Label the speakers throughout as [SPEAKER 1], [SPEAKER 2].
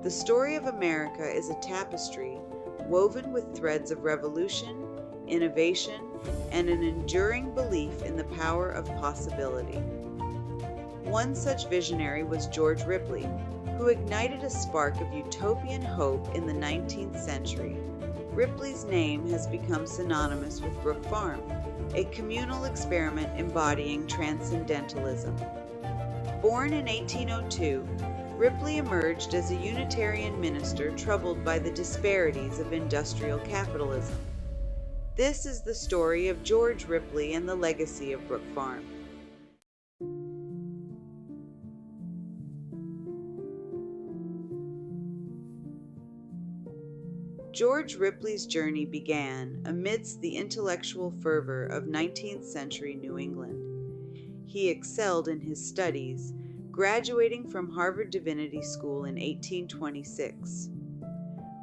[SPEAKER 1] The story of America is a tapestry woven with threads of revolution, innovation, and an enduring belief in the power of possibility. One such visionary was George Ripley, who ignited a spark of utopian hope in the 19th century. Ripley's name has become synonymous with Brook Farm, a communal experiment embodying Transcendentalism. Born in 1802, Ripley emerged as a Unitarian minister troubled by the disparities of industrial capitalism. This is the story of George Ripley and the legacy of Brook Farm. George Ripley's journey began amidst the intellectual fervor of 19th century New England. He excelled in his studies, graduating from Harvard Divinity School in 1826.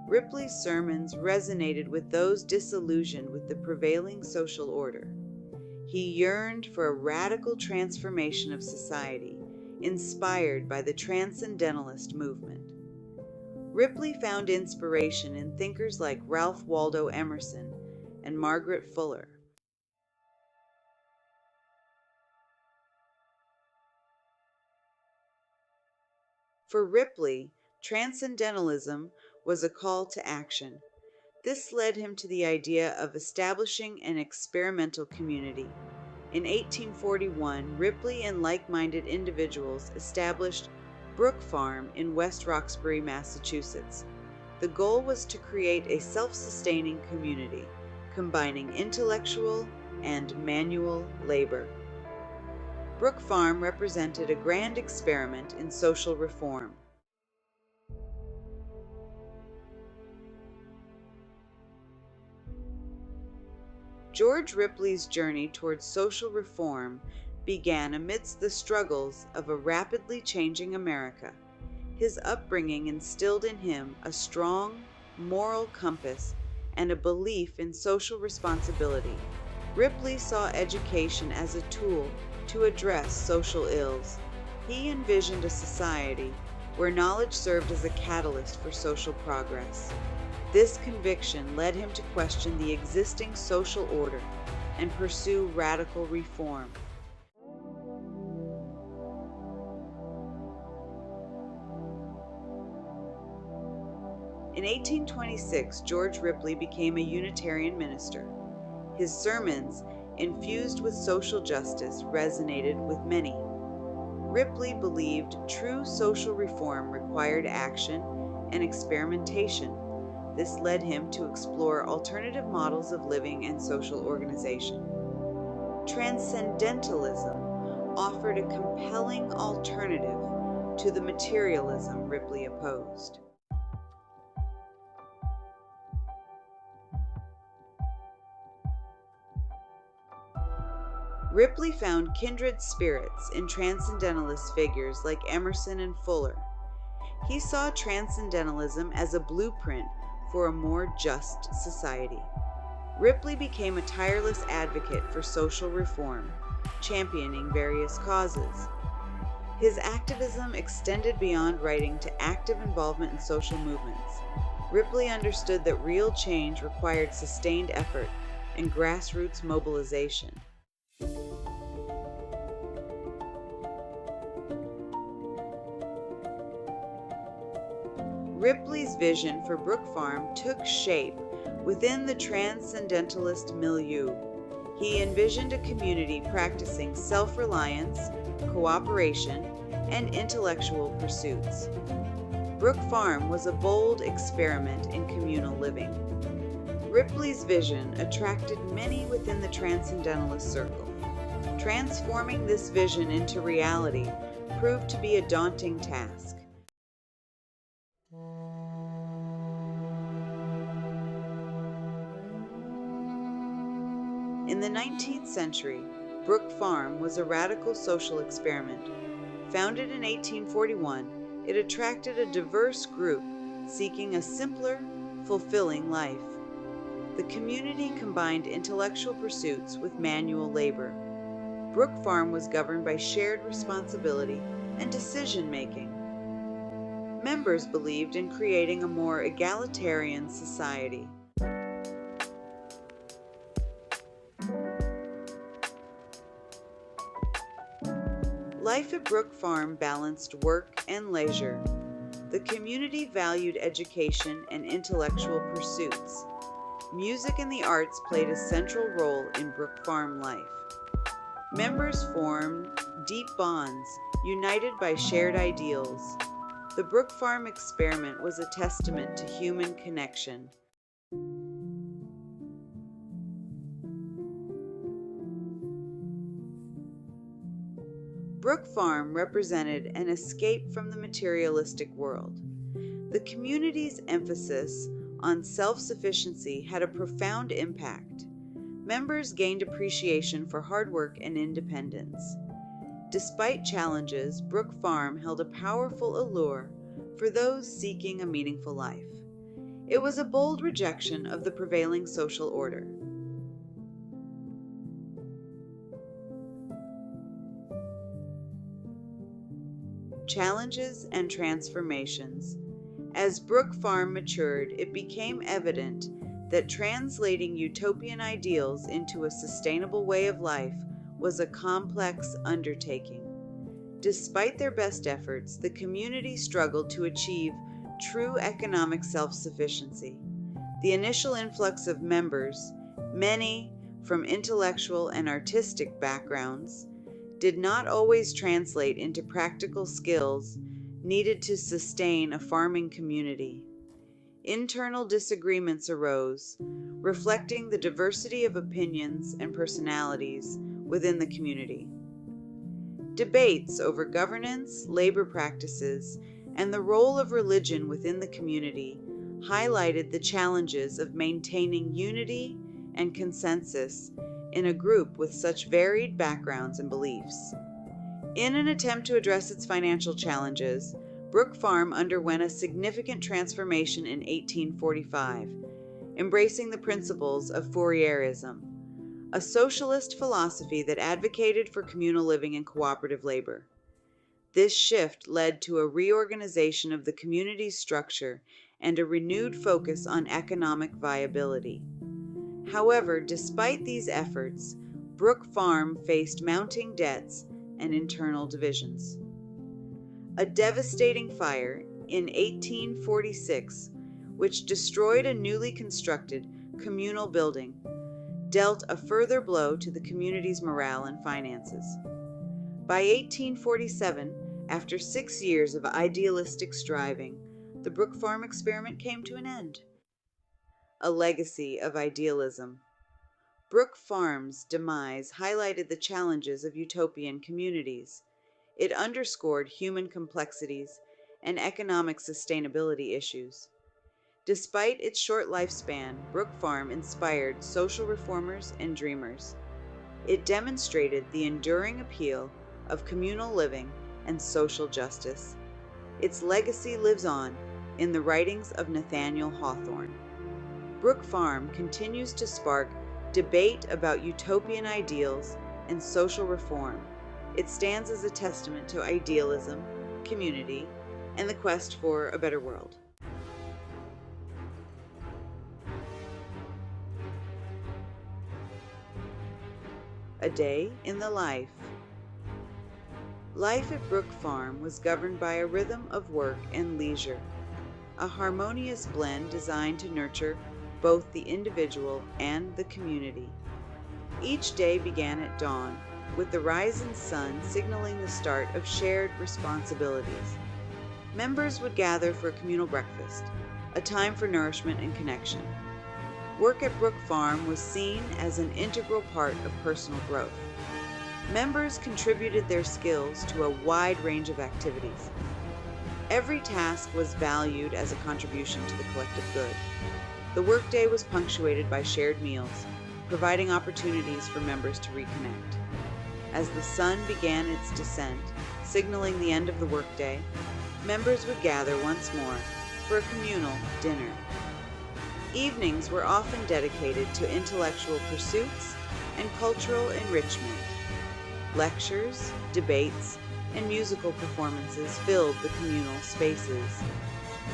[SPEAKER 1] Ripley's sermons resonated with those disillusioned with the prevailing social order. He yearned for a radical transformation of society, inspired by the Transcendentalist movement. Ripley found inspiration in thinkers like Ralph Waldo Emerson and Margaret Fuller. For Ripley, Transcendentalism was a call to action. This led him to the idea of establishing an experimental community. In 1841, Ripley and like-minded individuals established Brook Farm in West Roxbury, Massachusetts. The goal was to create a self-sustaining community, combining intellectual and manual labor. Brook Farm represented a grand experiment in social reform. George Ripley's journey towards social reform began amidst the struggles of a rapidly changing America. His upbringing instilled in him a strong moral compass and a belief in social responsibility. Ripley saw education as a tool to address social ills. He envisioned a society where knowledge served as a catalyst for social progress. This conviction led him to question the existing social order and pursue radical reform. In 1826, George Ripley became a Unitarian minister. His sermons, infused with social justice, resonated with many. Ripley believed true social reform required action and experimentation. This led him to explore alternative models of living and social organization. Transcendentalism offered a compelling alternative to the materialism Ripley opposed. Ripley found kindred spirits in Transcendentalist figures like Emerson and Fuller. He saw Transcendentalism as a blueprint for a more just society. Ripley became a tireless advocate for social reform, championing various causes. His activism extended beyond writing to active involvement in social movements. Ripley understood that real change required sustained effort and grassroots mobilization. Ripley's vision for Brook Farm took shape within the Transcendentalist milieu. He envisioned a community practicing self-reliance, cooperation, and intellectual pursuits. Brook Farm was a bold experiment in communal living. Ripley's vision attracted many within the Transcendentalist circle. Transforming this vision into reality proved to be a daunting task. In the 19th century, Brook Farm was a radical social experiment. Founded in 1841, it attracted a diverse group seeking a simpler, fulfilling life. The community combined intellectual pursuits with manual labor. Brook Farm was governed by shared responsibility and decision-making. Members believed in creating a more egalitarian society. Life at Brook Farm balanced work and leisure. The community valued education and intellectual pursuits. Music and the arts played a central role in Brook Farm life. Members formed deep bonds, united by shared ideals. The Brook Farm experiment was a testament to human connection. Brook Farm represented an escape from the materialistic world. The community's emphasis on self-sufficiency had a profound impact. Members gained appreciation for hard work and independence. Despite challenges, Brook Farm held a powerful allure for those seeking a meaningful life. It was a bold rejection of the prevailing social order. Challenges and transformations. As Brook Farm matured, it became evident that translating utopian ideals into a sustainable way of life was a complex undertaking. Despite their best efforts, the community struggled to achieve true economic self-sufficiency. The initial influx of members, many from intellectual and artistic backgrounds, did not always translate into practical skills needed to sustain a farming community. Internal disagreements arose, reflecting the diversity of opinions and personalities within the community. Debates over governance, labor practices, and the role of religion within the community highlighted the challenges of maintaining unity and consensus in a group with such varied backgrounds and beliefs. In an attempt to address its financial challenges, Brook Farm underwent a significant transformation in 1845, embracing the principles of Fourierism, a socialist philosophy that advocated for communal living and cooperative labor. This shift led to a reorganization of the community's structure and a renewed focus on economic viability. However, despite these efforts, Brook Farm faced mounting debts and internal divisions. A devastating fire in 1846, which destroyed a newly constructed communal building, dealt a further blow to the community's morale and finances. By 1847, after 6 years of idealistic striving, the Brook Farm experiment came to an end. A legacy of idealism. Brook Farm's demise highlighted the challenges of utopian communities. It underscored human complexities and economic sustainability issues. Despite its short lifespan, Brook Farm inspired social reformers and dreamers. It demonstrated the enduring appeal of communal living and social justice. Its legacy lives on in the writings of Nathaniel Hawthorne. Brook Farm continues to spark debate about utopian ideals and social reform. It stands as a testament to idealism, community, and the quest for a better world. A day in the life. Life at Brook Farm was governed by a rhythm of work and leisure, a harmonious blend designed to nurture both the individual and the community. Each day began at dawn, with the rising sun signaling the start of shared responsibilities. Members would gather for a communal breakfast, a time for nourishment and connection. Work at Brook Farm was seen as an integral part of personal growth. Members contributed their skills to a wide range of activities. Every task was valued as a contribution to the collective good. The workday was punctuated by shared meals, providing opportunities for members to reconnect. As the sun began its descent, signaling the end of the workday, members would gather once more for a communal dinner. Evenings were often dedicated to intellectual pursuits and cultural enrichment. Lectures, debates, and musical performances filled the communal spaces.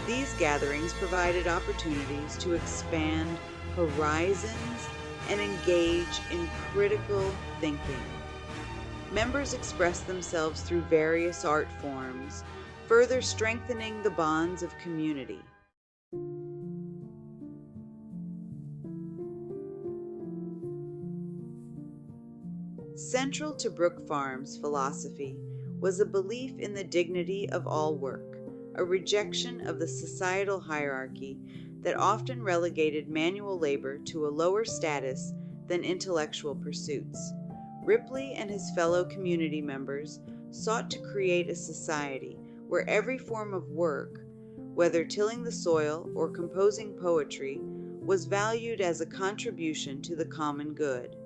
[SPEAKER 1] These gatherings provided opportunities to expand horizons and engage in critical thinking. Members expressed themselves through various art forms, further strengthening the bonds of community. Central to Brook Farm's philosophy was a belief in the dignity of all work, a rejection of the societal hierarchy that often relegated manual labor to a lower status than intellectual pursuits. Ripley and his fellow community members sought to create a society where every form of work, whether tilling the soil or composing poetry, was valued as a contribution to the common good.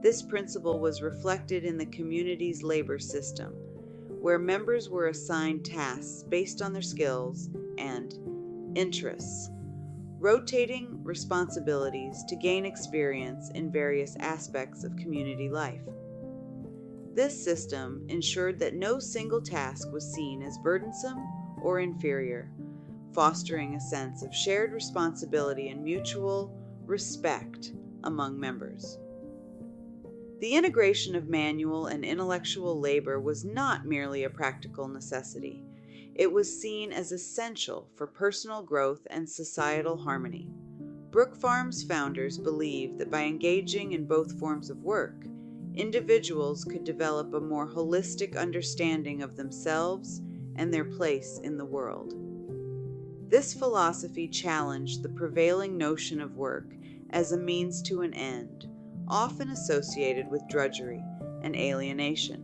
[SPEAKER 1] This principle was reflected in the community's labor system, where members were assigned tasks based on their skills and interests, rotating responsibilities to gain experience in various aspects of community life. This system ensured that no single task was seen as burdensome or inferior, fostering a sense of shared responsibility and mutual respect among members. The integration of manual and intellectual labor was not merely a practical necessity. It was seen as essential for personal growth and societal harmony. Brook Farm's founders believed that by engaging in both forms of work, individuals could develop a more holistic understanding of themselves and their place in the world. This philosophy challenged the prevailing notion of work as a means to an end, often associated with drudgery and alienation.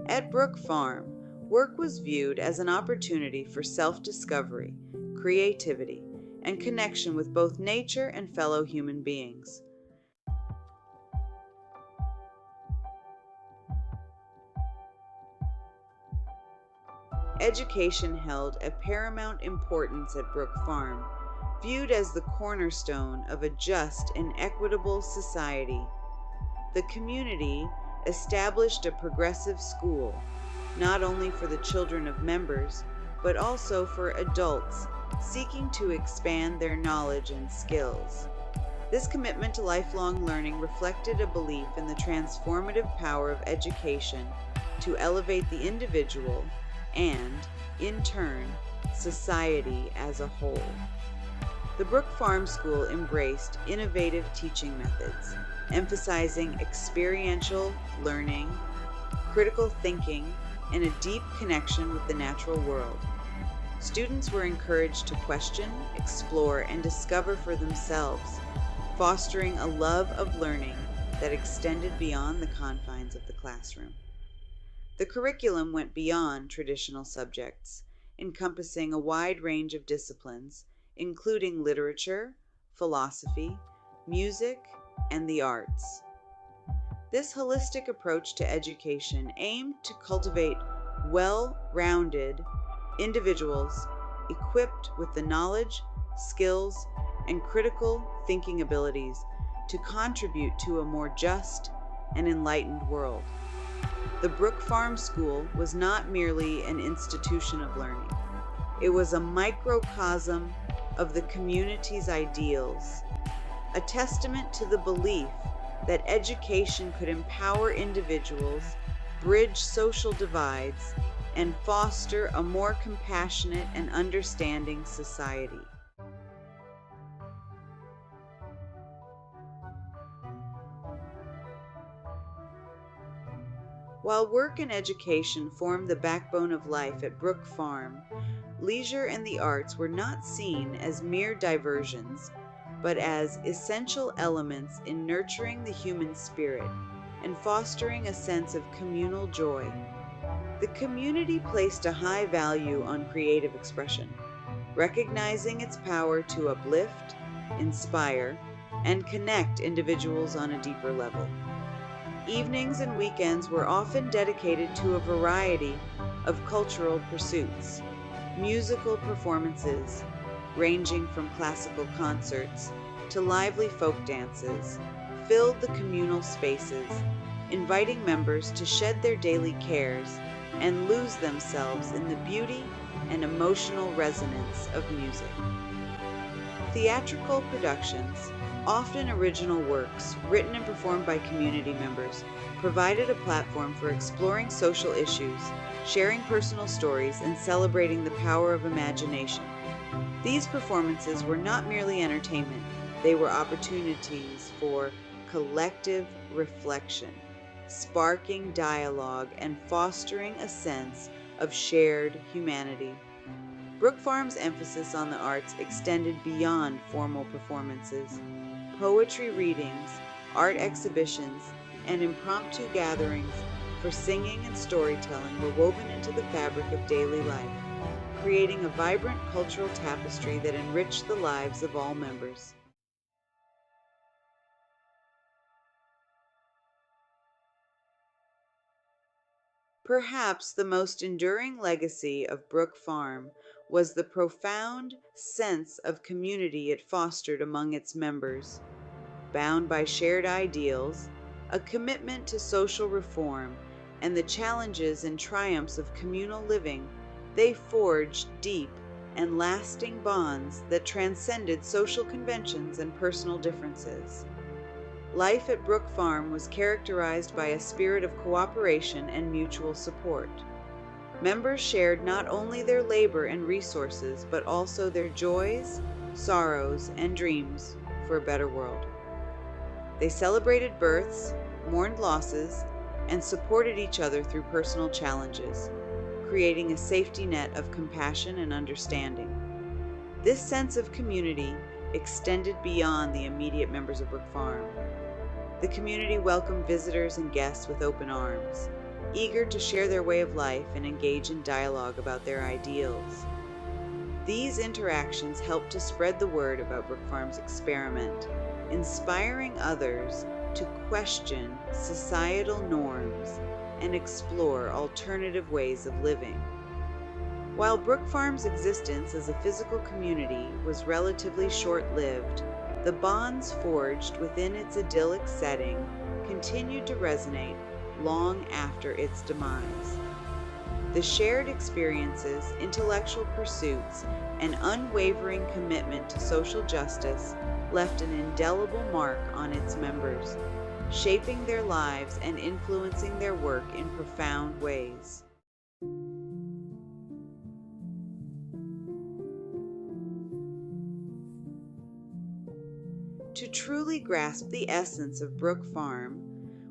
[SPEAKER 1] At Brook Farm, work was viewed as an opportunity for self-discovery, creativity, and connection with both nature and fellow human beings. Education held a paramount importance at Brook Farm, viewed as the cornerstone of a just and equitable society. The community established a progressive school, not only for the children of members, but also for adults seeking to expand their knowledge and skills. This commitment to lifelong learning reflected a belief in the transformative power of education to elevate the individual and, in turn, society as a whole. The Brook Farm School embraced innovative teaching methods, emphasizing experiential learning, critical thinking, and a deep connection with the natural world. Students were encouraged to question, explore, and discover for themselves, fostering a love of learning that extended beyond the confines of the classroom. The curriculum went beyond traditional subjects, encompassing a wide range of disciplines, including literature, philosophy, music, and the arts. This holistic approach to education aimed to cultivate well-rounded individuals equipped with the knowledge, skills, and critical thinking abilities to contribute to a more just and enlightened world. The Brook Farm School was not merely an institution of learning. It was a microcosm of the community's ideals, a testament to the belief that education could empower individuals, bridge social divides, and foster a more compassionate and understanding society. While work and education formed the backbone of life at Brook Farm, leisure and the arts were not seen as mere diversions, but as essential elements in nurturing the human spirit and fostering a sense of communal joy. The community placed a high value on creative expression, recognizing its power to uplift, inspire, and connect individuals on a deeper level. Evenings and weekends were often dedicated to a variety of cultural pursuits. Musical performances, ranging from classical concerts to lively folk dances, filled the communal spaces, inviting members to shed their daily cares and lose themselves in the beauty and emotional resonance of music. Theatrical productions, often original works written and performed by community members, provided a platform for exploring social issues, sharing personal stories, and celebrating the power of imagination. These performances were not merely entertainment, they were opportunities for collective reflection, sparking dialogue and fostering a sense of shared humanity. Brook Farm's emphasis on the arts extended beyond formal performances. Poetry readings, art exhibitions, and impromptu gatherings for singing and storytelling were woven into the fabric of daily life, creating a vibrant cultural tapestry that enriched the lives of all members. Perhaps the most enduring legacy of Brook Farm was the profound sense of community it fostered among its members. Bound by shared ideals, a commitment to social reform, and the challenges and triumphs of communal living, they forged deep and lasting bonds that transcended social conventions and personal differences. Life at Brook Farm was characterized by a spirit of cooperation and mutual support. Members shared not only their labor and resources, but also their joys, sorrows, and dreams for a better world. They celebrated births, mourned losses, and supported each other through personal challenges, creating a safety net of compassion and understanding. This sense of community extended beyond the immediate members of Brook Farm. The community welcomed visitors and guests with open arms, eager to share their way of life and engage in dialogue about their ideals. These interactions helped to spread the word about Brook Farm's experiment, inspiring others to question societal norms and explore alternative ways of living. While Brook Farm's existence as a physical community was relatively short-lived, the bonds forged within its idyllic setting continued to resonate long after its demise. The shared experiences, intellectual pursuits, and unwavering commitment to social justice left an indelible mark on its members, shaping their lives and influencing their work in profound ways. To truly grasp the essence of Brook Farm,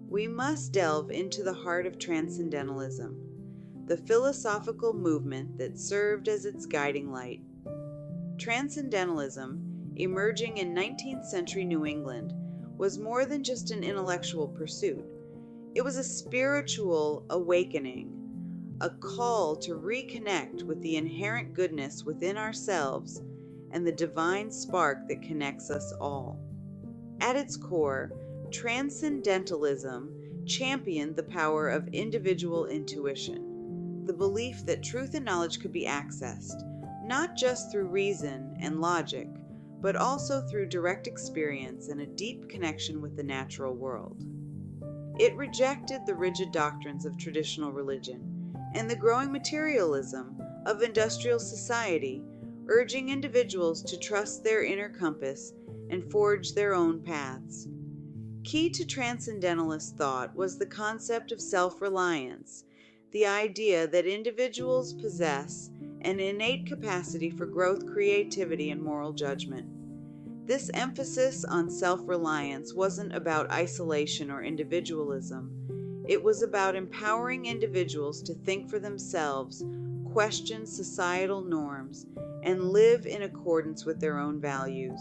[SPEAKER 1] we must delve into the heart of Transcendentalism, the philosophical movement that served as its guiding light. Transcendentalism, emerging in 19th century New England, was more than just an intellectual pursuit. It was a spiritual awakening, a call to reconnect with the inherent goodness within ourselves and the divine spark that connects us all. At its core, Transcendentalism championed the power of individual intuition, the belief that truth and knowledge could be accessed, not just through reason and logic, but also through direct experience and a deep connection with the natural world. It rejected the rigid doctrines of traditional religion and the growing materialism of industrial society, urging individuals to trust their inner compass and forge their own paths. Key to Transcendentalist thought was the concept of self-reliance, the idea that individuals possess an innate capacity for growth, creativity, and moral judgment. This emphasis on self-reliance wasn't about isolation or individualism. It was about empowering individuals to think for themselves, question societal norms, and live in accordance with their own values.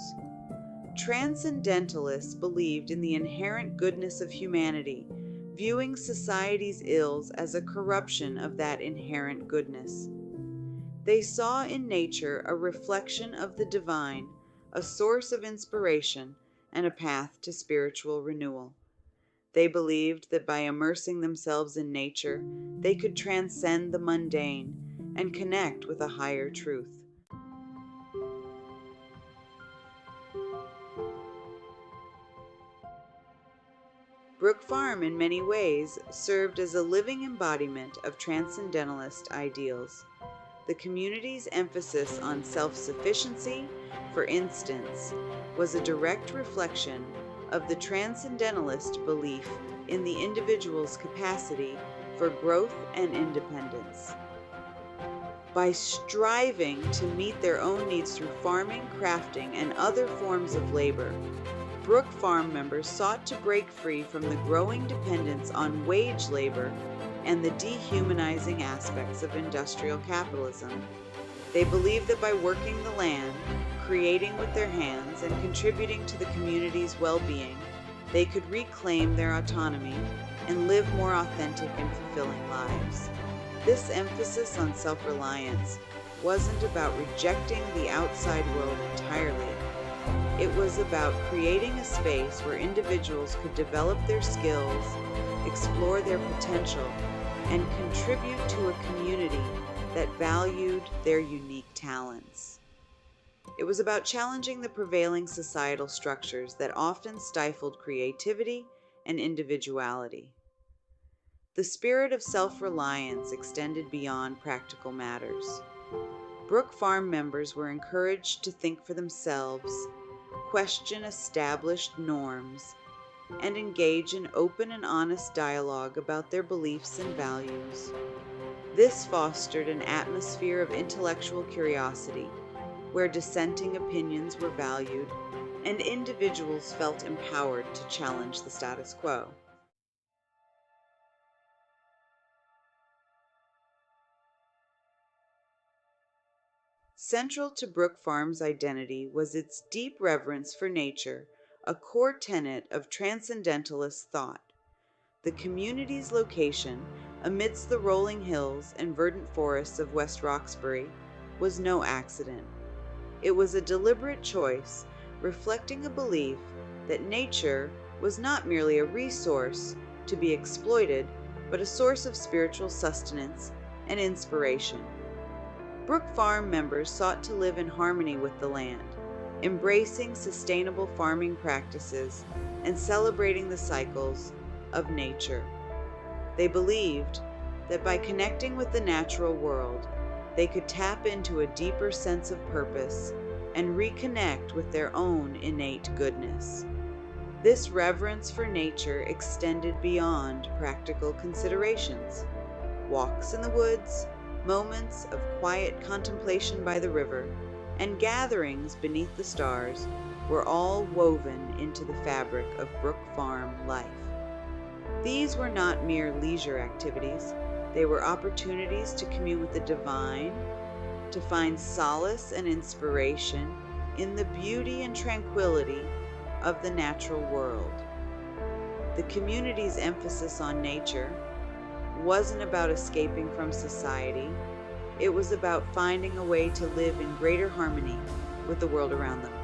[SPEAKER 1] Transcendentalists believed in the inherent goodness of humanity, viewing society's ills as a corruption of that inherent goodness. They saw in nature a reflection of the divine, a source of inspiration, and a path to spiritual renewal. They believed that by immersing themselves in nature, they could transcend the mundane and connect with a higher truth. Brook Farm, in many ways, served as a living embodiment of Transcendentalist ideals. The community's emphasis on self-sufficiency, for instance, was a direct reflection of the Transcendentalist belief in the individual's capacity for growth and independence. By striving to meet their own needs through farming, crafting, and other forms of labor, Brook Farm members sought to break free from the growing dependence on wage labor and the dehumanizing aspects of industrial capitalism. They believed that by working the land, creating with their hands, and contributing to the community's well-being, they could reclaim their autonomy and live more authentic and fulfilling lives. This emphasis on self-reliance wasn't about rejecting the outside world entirely. It was about creating a space where individuals could develop their skills, explore their potential, and contribute to a community that valued their unique talents. It was about challenging the prevailing societal structures that often stifled creativity and individuality. The spirit of self-reliance extended beyond practical matters. Brook Farm members were encouraged to think for themselves, question established norms, and engage in open and honest dialogue about their beliefs and values. This fostered an atmosphere of intellectual curiosity, where dissenting opinions were valued and individuals felt empowered to challenge the status quo. Central to Brook Farm's identity was its deep reverence for nature, a core tenet of Transcendentalist thought. The community's location, amidst the rolling hills and verdant forests of West Roxbury, was no accident. It was a deliberate choice, reflecting a belief that nature was not merely a resource to be exploited, but a source of spiritual sustenance and inspiration. Brook Farm members sought to live in harmony with the land, embracing sustainable farming practices and celebrating the cycles of nature. They believed that by connecting with the natural world, they could tap into a deeper sense of purpose and reconnect with their own innate goodness. This reverence for nature extended beyond practical considerations. Walks in the woods, moments of quiet contemplation by the river, and gatherings beneath the stars were all woven into the fabric of Brook Farm life. These were not mere leisure activities. They were opportunities to commune with the divine, to find solace and inspiration in the beauty and tranquility of the natural world. The community's emphasis on nature wasn't about escaping from society. It was about finding a way to live in greater harmony with the world around them.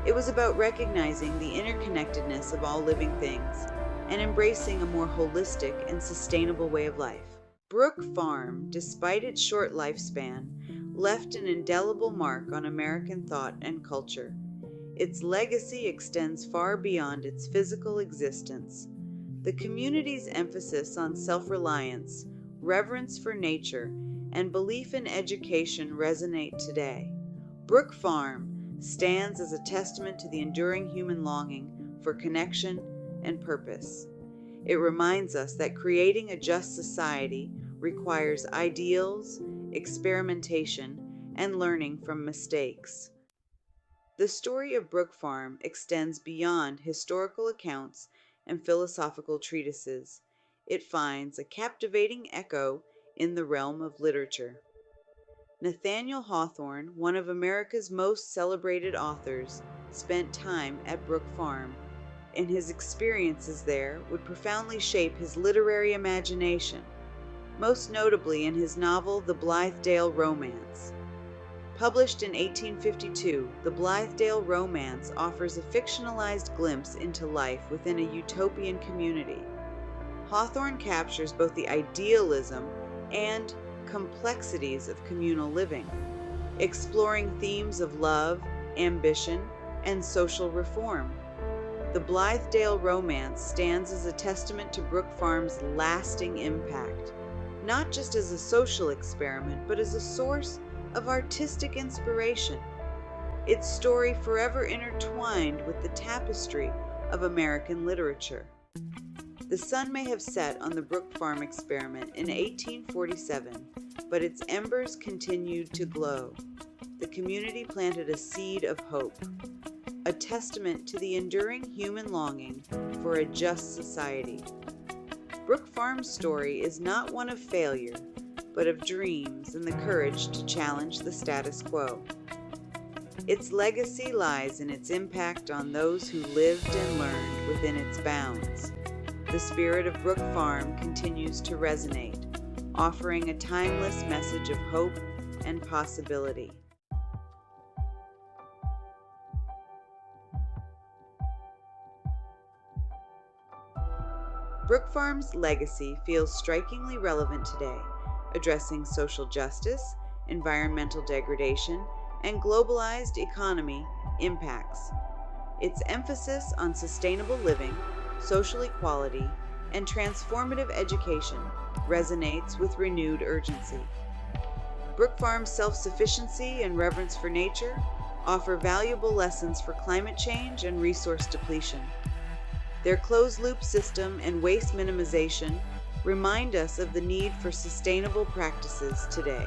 [SPEAKER 1] It was about recognizing the interconnectedness of all living things and embracing a more holistic and sustainable way of life. Brook Farm, despite its short lifespan, left an indelible mark on American thought and culture. Its legacy extends far beyond its physical existence. The community's emphasis on self-reliance, reverence for nature, and belief in education resonate today. Brook Farm stands as a testament to the enduring human longing for connection and purpose. It reminds us that creating a just society requires ideals, experimentation, and learning from mistakes. The story of Brook Farm extends beyond historical accounts and philosophical treatises. It finds a captivating echo in the realm of literature. Nathaniel Hawthorne, one of America's most celebrated authors, spent time at Brook Farm, and his experiences there would profoundly shape his literary imagination, most notably in his novel The Blithedale Romance. Published in 1852, The Blithedale Romance offers a fictionalized glimpse into life within a utopian community. Hawthorne captures both the idealism and complexities of communal living, exploring themes of love, ambition, and social reform. The Blithedale romance stands as a testament to Brook Farm's lasting impact, not just as a social experiment, but as a source of artistic inspiration. Its story forever intertwined with the tapestry of American literature. The sun may have set on the Brook Farm experiment in 1847, but its embers continued to glow. The community planted a seed of hope, a testament to the enduring human longing for a just society. Brook Farm's story is not one of failure, but of dreams and the courage to challenge the status quo. Its legacy lies in its impact on those who lived and learned within its bounds. The spirit of Brook Farm continues to resonate, offering a timeless message of hope and possibility. Brook Farm's legacy feels strikingly relevant today, addressing social justice, environmental degradation, and globalized economy impacts. Its emphasis on sustainable living, social equality, and transformative education resonates with renewed urgency. Brook Farm's self-sufficiency and reverence for nature offer valuable lessons for climate change and resource depletion. Their closed-loop system and waste minimization remind us of the need for sustainable practices today.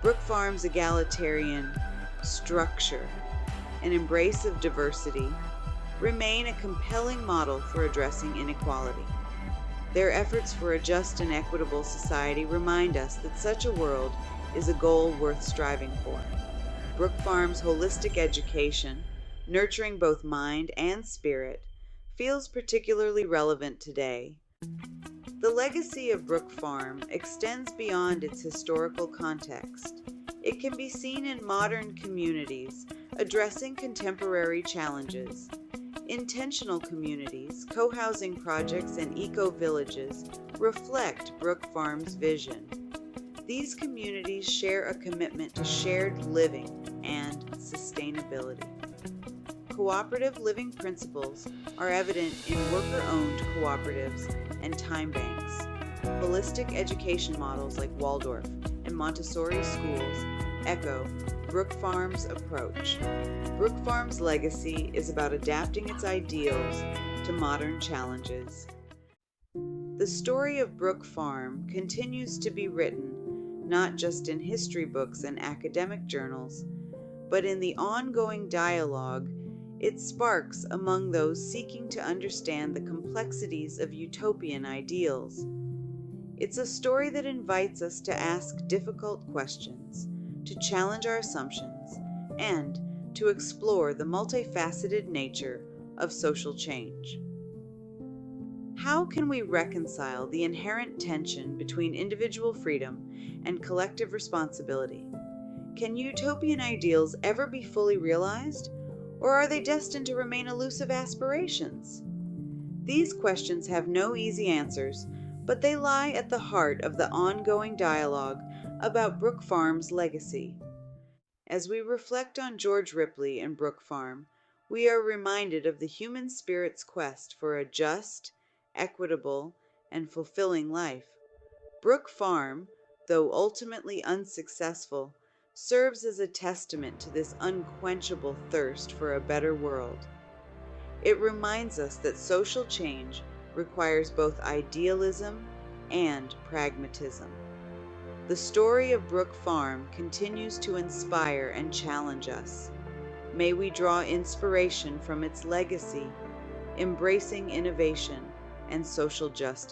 [SPEAKER 1] Brook Farm's egalitarian structure and embrace of diversity remain a compelling model for addressing inequality. Their efforts for a just and equitable society remind us that such a world is a goal worth striving for. Brook Farm's holistic education, nurturing both mind and spirit, feels particularly relevant today. The legacy of Brook Farm extends beyond its historical context. It can be seen in modern communities addressing contemporary challenges. Intentional communities, co-housing projects, and eco-villages reflect Brook Farm's vision. These communities share a commitment to shared living and sustainability. Cooperative living principles are evident in worker-owned cooperatives and time banks. Holistic education models like Waldorf and Montessori schools echo Brook Farm's approach. Brook Farm's legacy is about adapting its ideals to modern challenges. The story of Brook Farm continues to be written not just in history books and academic journals, but in the ongoing dialogue it sparks among those seeking to understand the complexities of utopian ideals. It's a story that invites us to ask difficult questions, to challenge our assumptions, and to explore the multifaceted nature of social change. How can we reconcile the inherent tension between individual freedom and collective responsibility? Can utopian ideals ever be fully realized? Or are they destined to remain elusive aspirations? These questions have no easy answers, but they lie at the heart of the ongoing dialogue about Brook Farm's legacy. As we reflect on George Ripley and Brook Farm, we are reminded of the human spirit's quest for a just, equitable, and fulfilling life. Brook Farm, though ultimately unsuccessful, serves as a testament to this unquenchable thirst for a better world. It reminds us that social change requires both idealism and pragmatism. The story of Brook Farm continues to inspire and challenge us. May we draw inspiration from its legacy, embracing innovation and social justice.